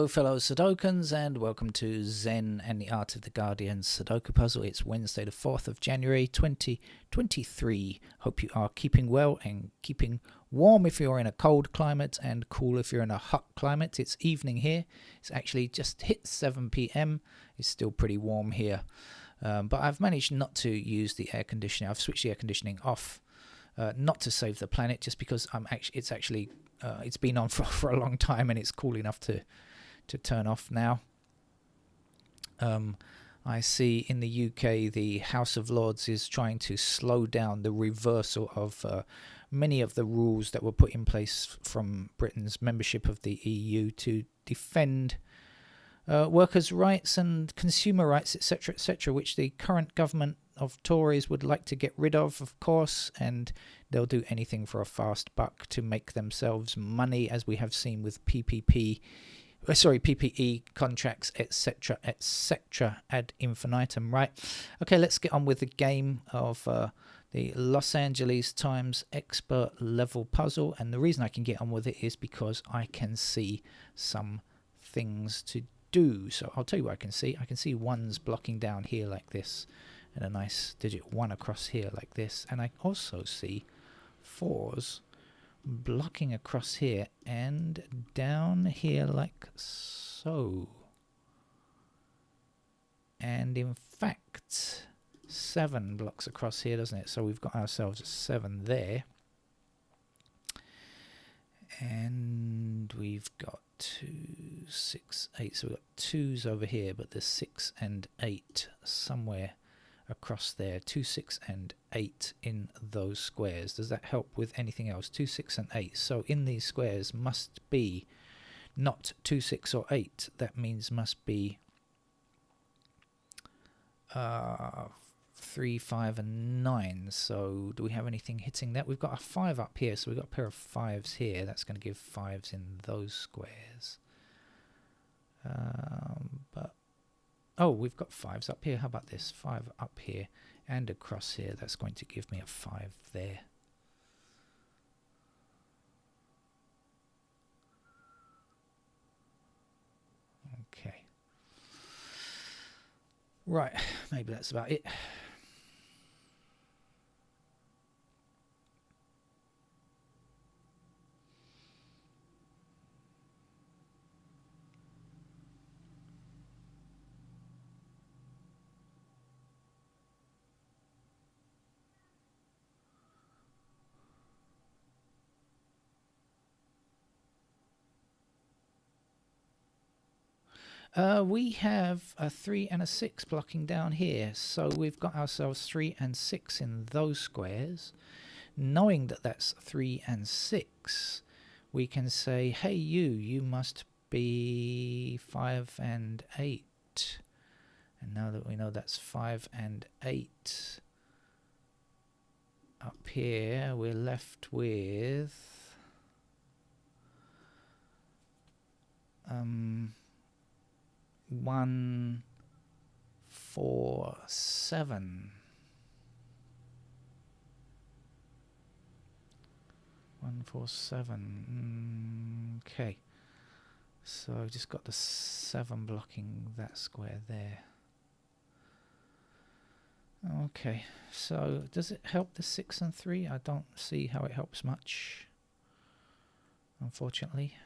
Hello fellow Sudokans, and welcome to Zen and the Art of the Guardian Sudoku Puzzle. It's Wednesday the 4th of January 2023. Hope you are keeping well and keeping warm if you're in a cold climate and cool if you're in a hot climate. It's evening here. It's actually just hit 7 p.m. It's still pretty warm here. But I've managed not to use the air conditioning. I've switched the air conditioning off, not to save the planet, just because it's been on for a long time and it's cool enough to turn off now. I see in the UK the House of Lords is trying to slow down the reversal of many of the rules that were put in place from Britain's membership of the EU to defend workers' rights and consumer rights, etc., which the current government of Tories would like to get rid of course, and they'll do anything for a fast buck to make themselves money, as we have seen with PPE contracts, etc., ad infinitum, right? Okay, let's get on with the game of the Los Angeles Times expert level puzzle, and the reason I can get on with it is because I can see some things to do. So I'll tell you what I can see. I can see ones blocking down here like this, and a nice digit 1 across here like this, and I also see 4s blocking across here and down here like so, and in fact 7 blocks across here, doesn't it? So we've got ourselves a 7 there, and we've got 2, 6, 8, so we've got 2s over here, but there's 6 and 8 somewhere across there. 2, 6 and 8 in those squares. Does that help with anything else? 2, 6 and 8. So in these squares must be not 2, 6 or 8. That means must be 3, 5 and 9. So do we have anything hitting that? We've got a 5 up here, so we've got a pair of 5s here. That's going to give 5s in those squares. But oh, we've got 5s up here. How about this? 5 up here and across here. That's going to give me a 5 there. Okay. Right, maybe that's about it. We have a 3 and a 6 blocking down here, so we've got ourselves 3 and 6 in those squares. Knowing that that's 3 and 6, we can say, hey you must be 5 and 8. And now that we know that's 5 and 8, up here we're left with 1, 4, 7. 1, 4, 7. Okay. So I've just got the 7 blocking that square there. Okay. So does it help the 6 and 3? I don't see how it helps much, unfortunately.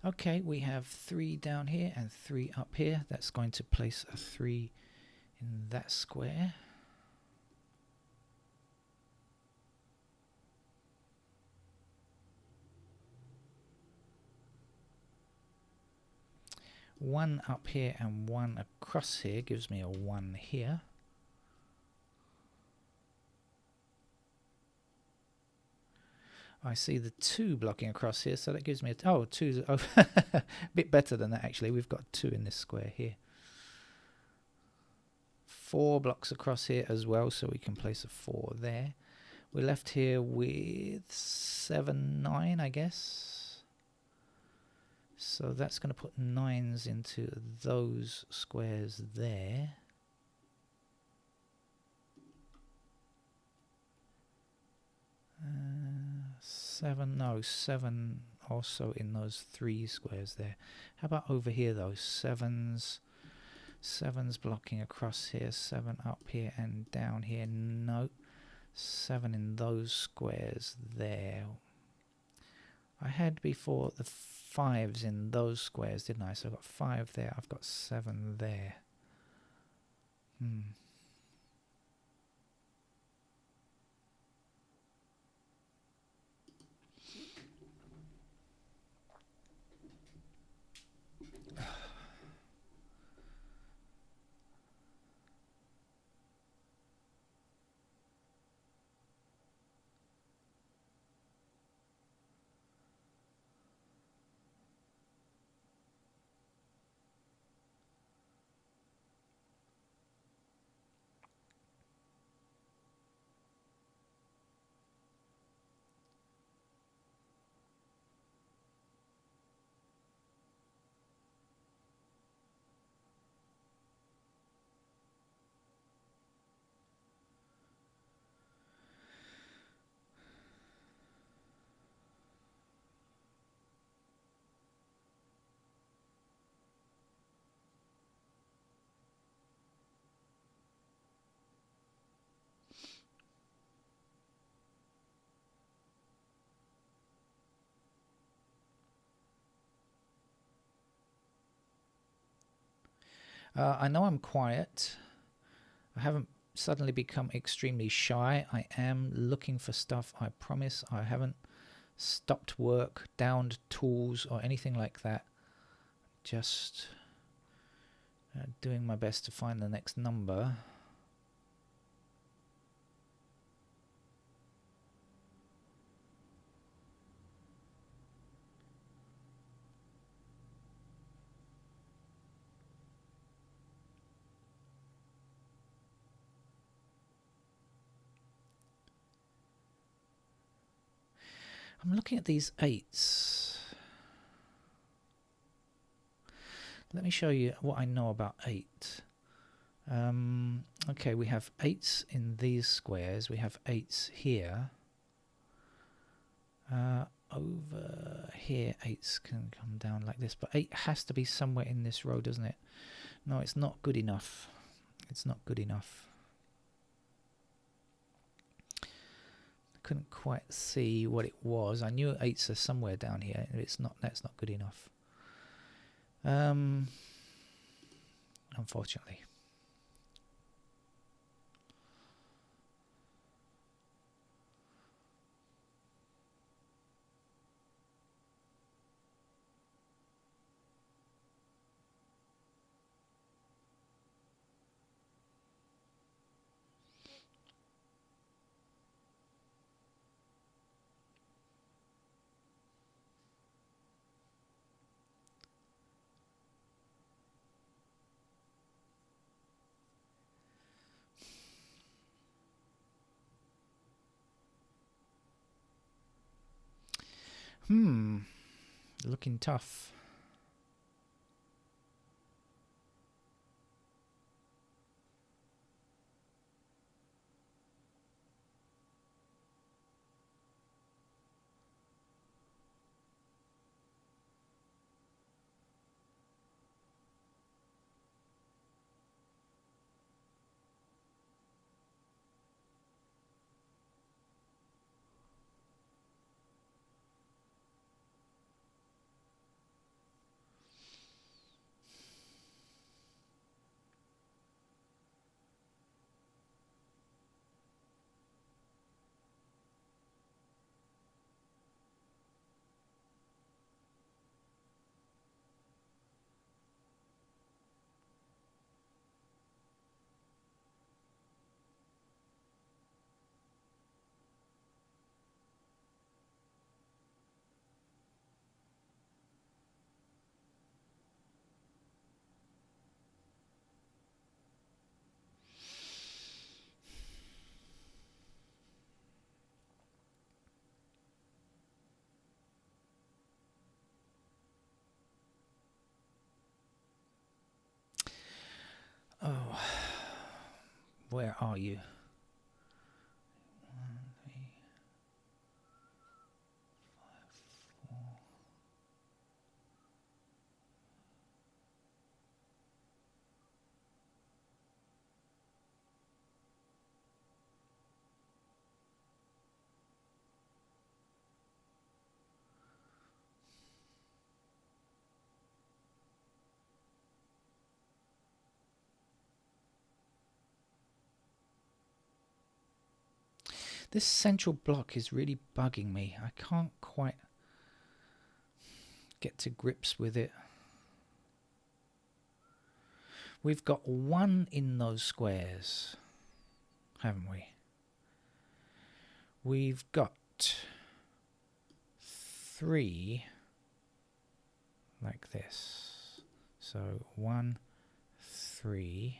Okay, we have 3 down here and 3 up here. That's going to place a 3 in that square. One up here and 1 across here gives me a 1 here. I see the 2 blocking across here, so that gives me a... Oh, 2's a bit better than that, actually. We've got 2 in this square here. 4 blocks across here as well, so we can place a 4 there. We're left here with 7, 9, I guess. So that's going to put 9s into those squares there. Seven also in those 3 squares there. How about over here though? Sevens blocking across here, 7 up here and down here. No, 7 in those squares there. I had before the 5s in those squares, didn't I? So I've got 5 there, I've got 7 there. I know I'm quiet. I haven't suddenly become extremely shy. I am looking for stuff, I promise. I haven't stopped work, downed tools or anything like that. Just doing my best to find the next number. I'm looking at these 8s. Let me show you what I know about 8. Okay, we have 8s in these squares. We have 8s here. Over here, 8s can come down like this. But 8 has to be somewhere in this row, doesn't it? No, it's not good enough. It's not good enough. Couldn't quite see what it was. I knew 8s are somewhere down here. It's not. That's not good enough. Unfortunately. Looking tough. Where are you? 1, 3, 5, 4. This central block is really bugging me. I can't quite get to grips with it. We've got 1 in those squares, haven't we? We've got 3 like this. So 1, 3.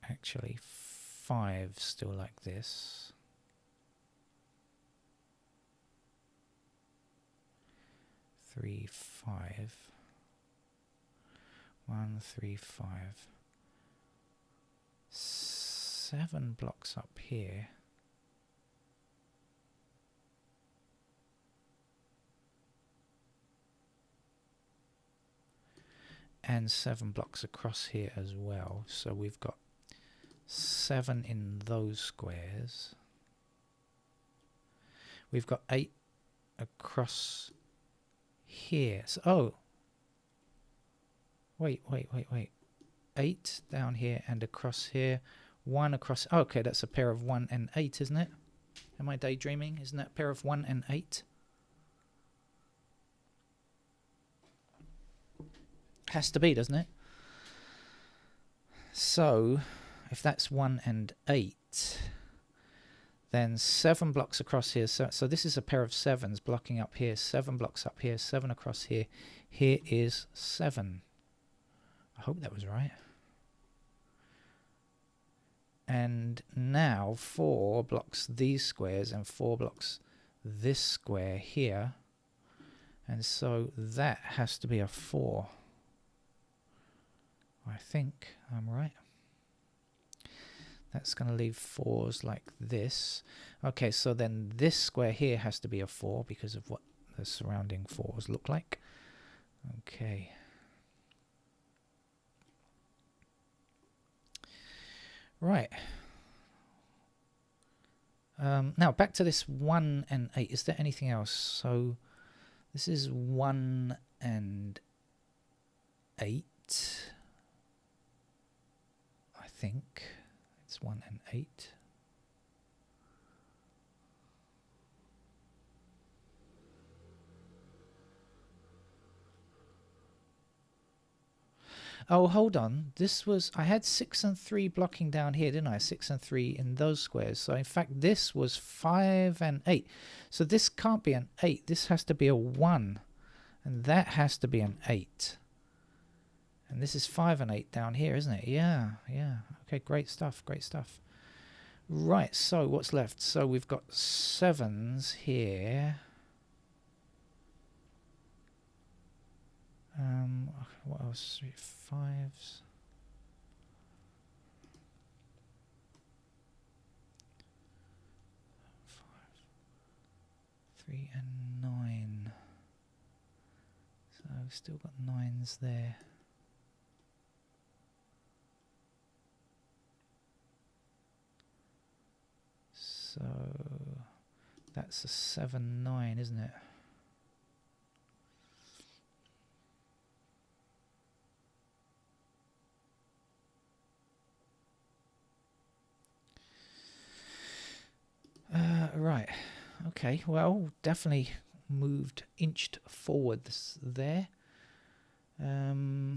Actually 5 still like this. 3, 5. 1, 3, 5. 7 blocks up here. And 7 blocks across here as well. So we've got 7 in those squares. We've got 8 across here. So, oh, wait. 8 down here and across here. 1 across. Okay, that's a pair of 1 and 8, isn't it? Am I daydreaming? Isn't that a pair of 1 and 8? Has to be, doesn't it? So, if that's 1 and 8, then 7 blocks across here. So this is a pair of 7s blocking up here. 7 blocks up here. 7 across here. Here is 7. I hope that was right. And now 4 blocks these squares and 4 blocks this square here. And so that has to be a 4. I think I'm right. That's going to leave 4s like this. Okay, so then this square here has to be a 4 because of what the surrounding 4s look like. Okay. Right. Now back to this 1 and 8. Is there anything else? So this is 1 and 8. I think it's 1 and 8. Oh, hold on. This was, I had 6 and 3 blocking down here, didn't I? 6 and 3 in those squares. So in fact, this was 5 and 8. So this can't be an 8. This has to be a 1. And that has to be an 8. And this is 5 and 8 down here, isn't it? Yeah. Okay, great stuff. Right, so what's left? So we've got 7s here. What else? 5s. 3 and 9. So we've still got 9s there. So that's a 7, 9, isn't it? Right. Okay. Well, definitely inched forwards there. Hmm.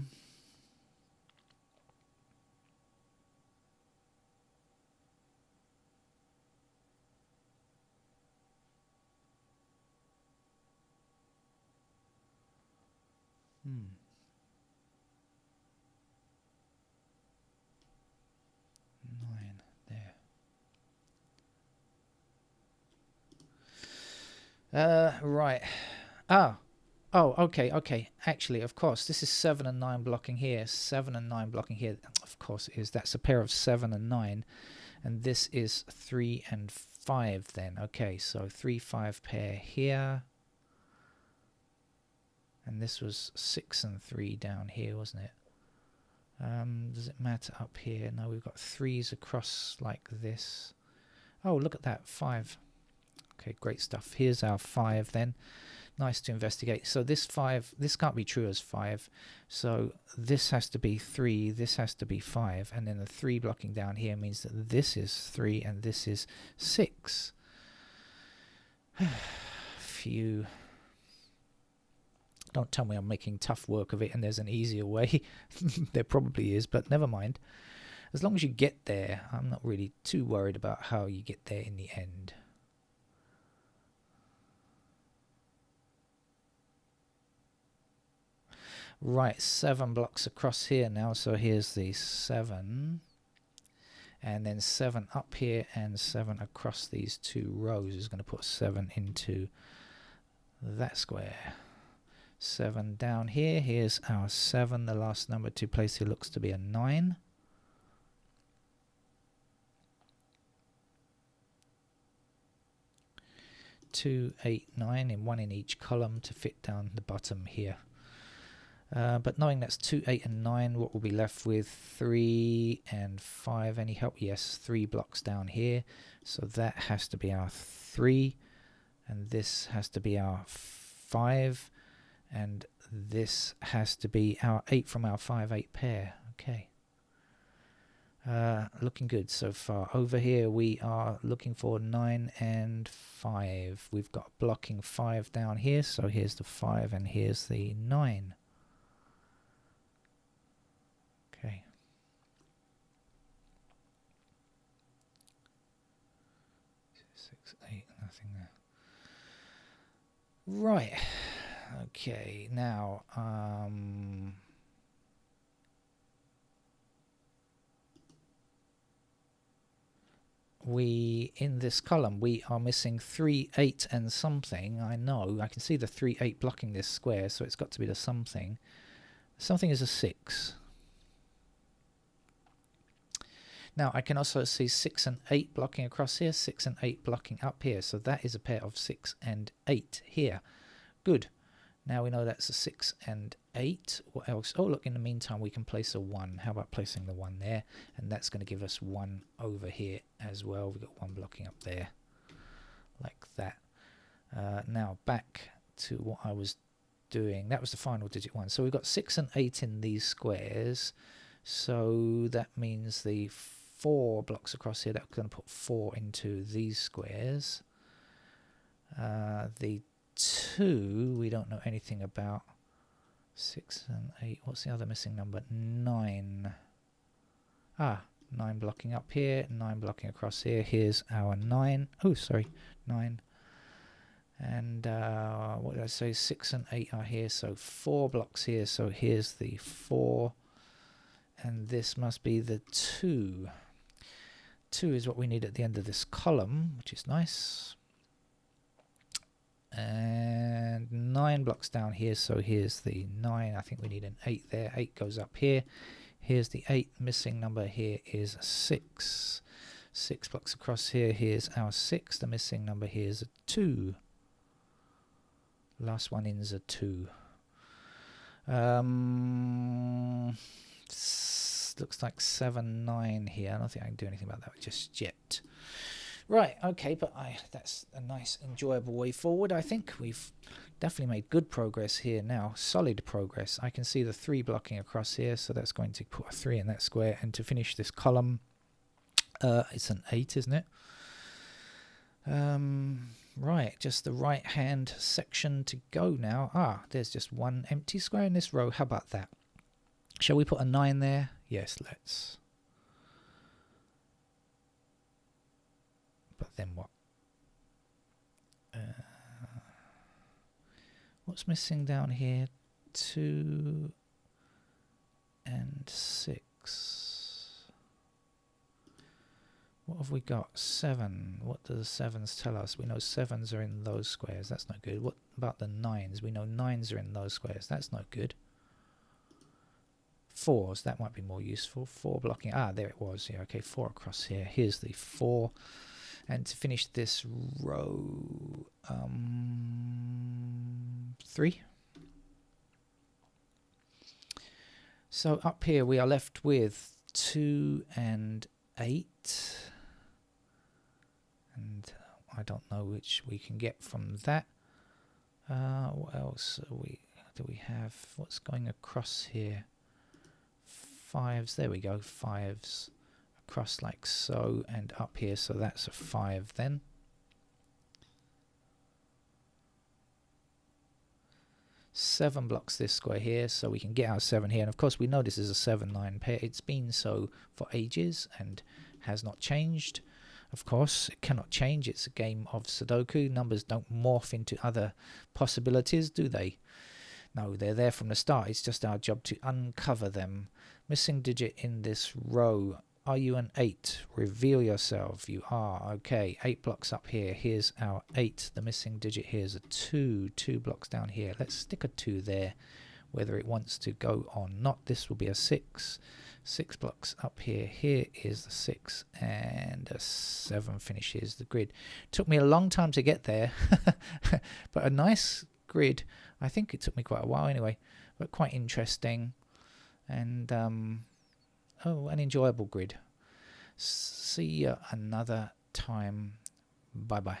9 there. Right. Ah, Oh, okay, okay. Actually, of course, this is 7 and 9 blocking here, 7 and 9 blocking here. Of course it is. That's a pair of 7 and 9. And this is 3 and 5 then. Okay, so 3, 5 pair here. And this was 6 and 3 down here, wasn't it? Does it matter up here? No, we've got 3s across like this. Oh, look at that, 5. Okay, great stuff. Here's our 5 then. Nice to investigate. So this 5, this can't be true as 5. So this has to be 3, this has to be 5. And then the 3 blocking down here means that this is 3 and this is 6. Phew. Don't tell me I'm making tough work of it and there's an easier way. There probably is, but never mind. As long as you get there, I'm not really too worried about how you get there in the end. Right, 7 blocks across here now, so here's the 7. And then 7 up here and 7 across these 2 rows is going to put 7 into that square. 7 down here, here's our 7, the last number to place here looks to be a 9. Two, 8, 9, and 1 in each column to fit down the bottom here. But knowing that's 2, 8 and 9, what will be left with? 3 and 5. Any help? Yes, 3 blocks down here. So that has to be our 3. And this has to be our 5. And this has to be our 8 from our 5, 8 pair. Okay. Looking good so far. Over here we are looking for 9 and 5. We've got blocking 5 down here. So here's the 5 and here's the 9. Okay. Six, 8, nothing there. Right. Okay. Now, in this column we are missing 3, 8 and something. I know. I can see the 3, 8 blocking this square, so it's got to be the something. Something is a 6. Now I can also see 6 and 8 blocking across here, 6 and 8 blocking up here. So that is a pair of 6 and 8 here. Good. Now we know that's a 6 and 8. What else? Oh, look, in the meantime we can place a 1. How about placing the 1 there? And that's going to give us 1 over here as well. We've got 1 blocking up there. Like that. Now back to what I was doing. That was the final digit 1. So we've got 6 and 8 in these squares. So that means the 4 blocks across here, that's going to put 4 into these squares. The 2 we don't know anything about. 6 and 8. What's the other missing number? 9. 9 blocking up here, 9 blocking across here. Here's our 9. Oh, sorry, 9. And what did I say? 6 and 8 are here, so 4 blocks here. So here's the 4. And this must be the 2. 2 is what we need at the end of this column, which is nice. And 9 blocks down here, so here's the 9. I think we need an 8 there. 8 goes up here. Here's the 8. Missing number here is 6. 6 blocks across here. Here's our 6. The missing number here is a 2. Last one in is a 2. Looks like 7, 9 here. I don't think I can do anything about that just yet. Right, okay, but that's a nice, enjoyable way forward, I think. We've definitely made good progress here now. Solid progress. I can see the 3 blocking across here, so that's going to put a 3 in that square. And to finish this column, it's an 8, isn't it? Right, just the right-hand section to go now. There's just 1 empty square in this row. How about that? Shall we put a 9 there? Yes, let's. But then what? What's missing down here? 2 and 6. What have we got? 7. What do the 7s tell us? We know 7s are in those squares. That's no good. What about the 9s? We know 9s are in those squares. That's no good. 4s, that might be more useful. 4 blocking. Ah, there it was. Yeah, okay, 4 across here. Here's the 4. And to finish this row, 3. So up here we are left with 2 and 8. And I don't know which we can get from that. What else do we have? What's going across here? 5s. There we go. 5s across like so, and up here. So that's a 5 then. Seven blocks this square here, so we can get our 7 here. And of course we know this is a 7-9 pair. It's been so for ages and has not changed. Of course, it cannot change. It's a game of Sudoku. Numbers don't morph into other possibilities, do they? No, they're there from the start. It's just our job to uncover them. Missing digit in this row. Are you an 8? Reveal yourself. You are. Okay, 8 blocks up here. Here's our 8. The missing digit here is a 2. 2 blocks down here. Let's stick a 2 there. Whether it wants to go or not, this will be a 6. 6 blocks up here. Here is the 6, and a 7 finishes the grid. Took me a long time to get there, but a nice grid. I think it took me quite a while anyway, but quite interesting, and an enjoyable grid. See you another time. Bye bye.